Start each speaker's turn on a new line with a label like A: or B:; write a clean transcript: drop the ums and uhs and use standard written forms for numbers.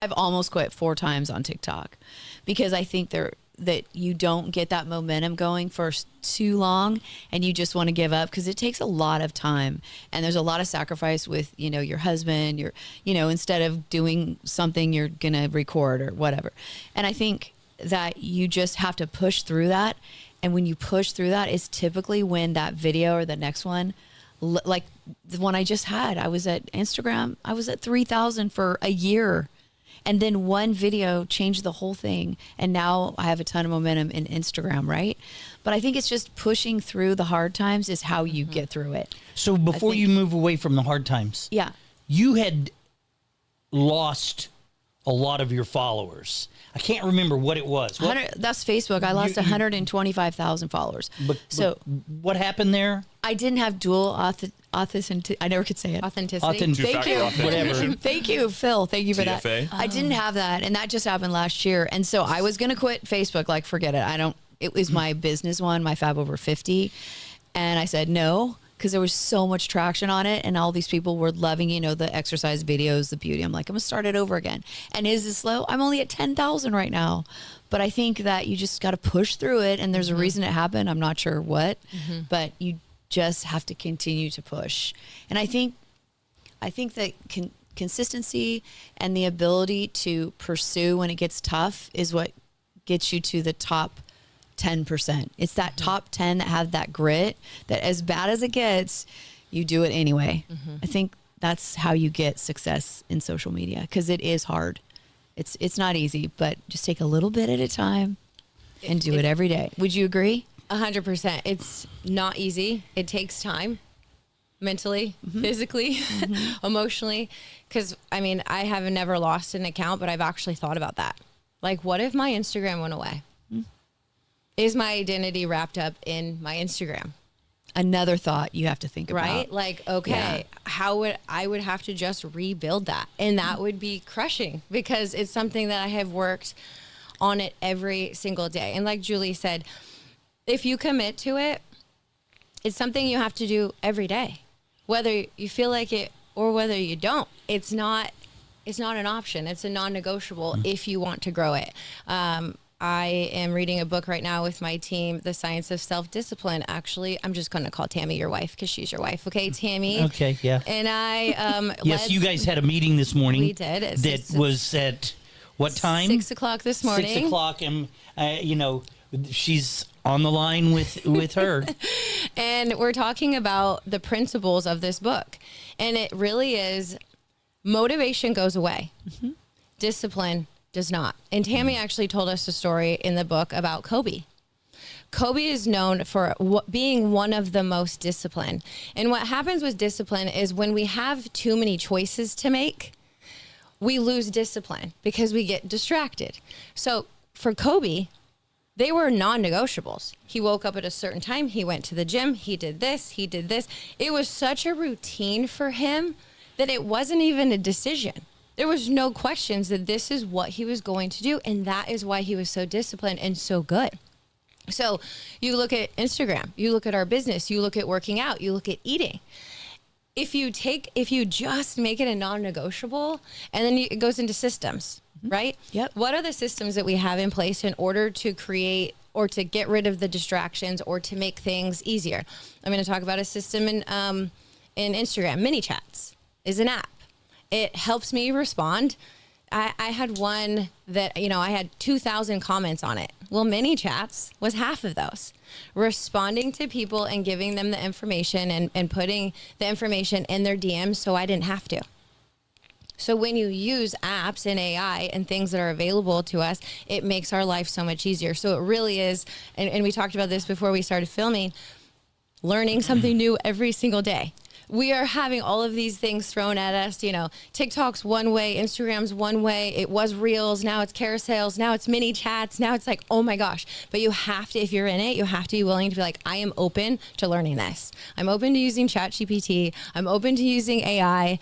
A: I've almost quit 4 times on TikTok because I think that you don't get that momentum going for too long and you just want to give up because it takes a lot of time and there's a lot of sacrifice with, your husband, instead of doing something you're going to record or whatever. And I think that you just have to push through that. And when you push through that is typically when that video or the next one, like the one I just had, I was at Instagram, I was at 3,000 for a year. And then one video changed the whole thing. And now I have a ton of momentum in Instagram, right? But I think it's just pushing through the hard times is how you get through it.
B: So before you move away from the hard times, you had lost a lot of your followers. I can't remember what it was.
A: That's Facebook. I lost 125,000 followers.
B: So what happened there?
A: I didn't have dual authenticity. I never could say it.
C: Authenticity.
A: Thank you.
B: Whatever.
A: Thank you, Phil. Thank you for
D: TFA?
A: that. I didn't have that, and that just happened last year. And so I was going to quit Facebook. Like, forget it. It was my business one, my Fab Over 50, and I said no because there was so much traction on it, and all these people were loving, the exercise videos, the beauty. I'm like, I'm gonna start it over again. And is it slow? I'm only at 10,000 right now. But I think that you just got to push through it, and there's a reason it happened. I'm not sure what, but you just have to continue to push. And I think that consistency and the ability to pursue when it gets tough is what gets you to the top 10%. It's that top 10 that have that grit, that as bad as it gets, you do it anyway. I think that's how you get success in social media because it is hard. It's not easy, but just take a little bit at a time and do it every day. Would you agree?
C: 100%. It's not easy. It takes time, mentally, physically, emotionally. Because, I have never lost an account, but I've actually thought about that. Like, what if my Instagram went away? Is my identity wrapped up in my Instagram?
A: Another thought you have to think about.
C: Right? Like, okay, how would I would have to just rebuild that. And that would be crushing because it's something that I have worked on it every single day. And like Julie said, if you commit to it, it's something you have to do every day, whether you feel like it or whether you don't. It's not an option. It's a non-negotiable if you want to grow it. I am reading a book right now with my team, The Science of Self-Discipline. Actually, I'm just going to call Tammy your wife because she's your wife. Okay, Tammy?
B: Okay, yeah.
C: And I...
B: yes, you guys had a meeting this morning.
C: We did.
B: That was at what time?
C: 6 o'clock this morning.
B: 6 o'clock, and, she's on the line with her.
C: And we're talking about the principles of this book. And it really is, motivation goes away. Discipline does not. And Tammy actually told us a story in the book about Kobe. Kobe is known for being one of the most disciplined. And what happens with discipline is when we have too many choices to make, we lose discipline because we get distracted. So for Kobe, they were non-negotiables. He woke up at a certain time. He went to the gym. He did this. He did this. It was such a routine for him that it wasn't even a decision. There was no questions that this is what he was going to do. And that is why he was so disciplined and so good. So you look at Instagram, you look at our business, you look at working out, you look at eating. If you just make it a non-negotiable, and then it goes into systems, right?
A: Yep.
C: What are the systems that we have in place in order to create or to get rid of the distractions or to make things easier? I'm going to talk about a system in Instagram. Mini Chats is an app. It helps me respond. I had one that, I had 2,000 comments on it. Well, Mini Chats was half of those. Responding to people and giving them the information and putting the information in their DMs so I didn't have to. So when you use apps and AI and things that are available to us, it makes our life so much easier. So it really is, and we talked about this before we started filming, learning something new every single day. We are having all of these things thrown at us, TikTok's one way, Instagram's one way, it was Reels, now it's carousels, now it's Mini Chats, now it's like, oh my gosh. But you have to, if you're in it, you have to be willing to be like, I am open to learning this. I'm open to using ChatGPT. I'm open to using AI.